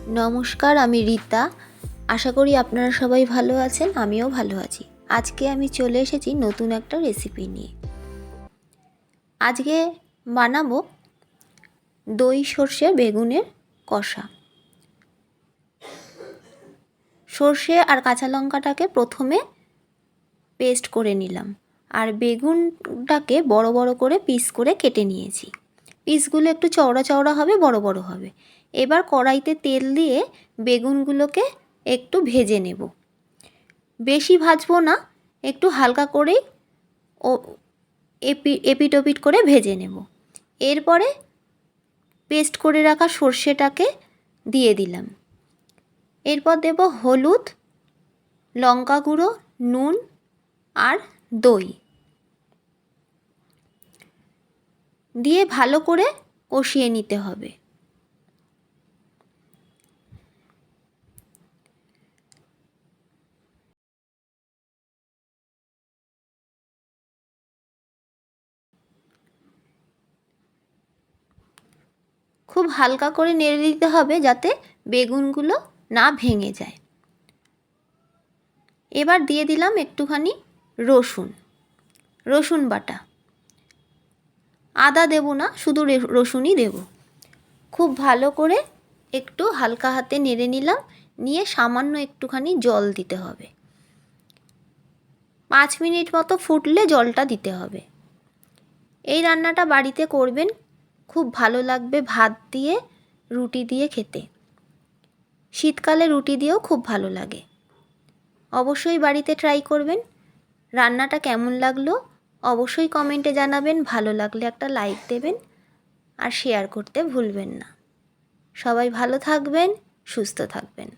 নমস্কার, আমি রীতা। আশা করি আপনারা সবাই ভালো আছেন, আমিও ভালো আছি। আজকে আমি চলে এসেছি নতুন একটা রেসিপি নিয়ে। আজকে বানাবো দই সর্ষে বেগুনের কষা। সর্ষে আর কাঁচা লঙ্কাটাকে প্রথমে পেস্ট করে নিলাম, আর বেগুনটাকে বড় বড় করে পিস করে কেটে নিয়েছি। পিসগুলো একটু চওড়া চওড়া হবে, বড় বড় হবে। এবার কড়াইতে তেল দিয়ে বেগুনগুলোকে একটু ভেজে নেব। বেশি ভাজবো না, একটু হালকা করেই ও এপিট ওপিট করে ভেজে নেব। এরপরে পেস্ট করে রাখা সর্ষেটাকে দিয়ে দিলাম। এরপর দেব হলুদ, লঙ্কা গুঁড়ো, নুন আর দই দিয়ে ভালো করে কষিয়ে নিতে হবে। খুব হালকা করে নেড়ে দিতে হবে যাতে বেগুনগুলো না ভেঙে যায়। এবার দিয়ে দিলাম একটুখানি রসুন বাটা। আদা দেব না, শুধু রসুনই দেব। খুব ভালো করে একটু হালকা হাতে নেড়ে নিলাম, নিয়ে সামান্য একটুখানি জল দিতে হবে। 5 মিনিট মতো ফুটলে জলটা দিতে হবে। এই রান্নাটা বাড়িতে করবেন, খুব ভালো লাগবে ভাত দিয়ে, রুটি দিয়ে খেতে। শীতকালে রুটি দিয়েও খুব ভালো লাগে। অবশ্যই বাড়িতে ট্রাই করবেন। রান্নাটা কেমন লাগলো অবশ্যই কমেন্টে জানাবেন। ভালো লাগলে একটা লাইক দেবেন আর শেয়ার করতে ভুলবেন না। সবাই ভালো থাকবেন, সুস্থ থাকবেন।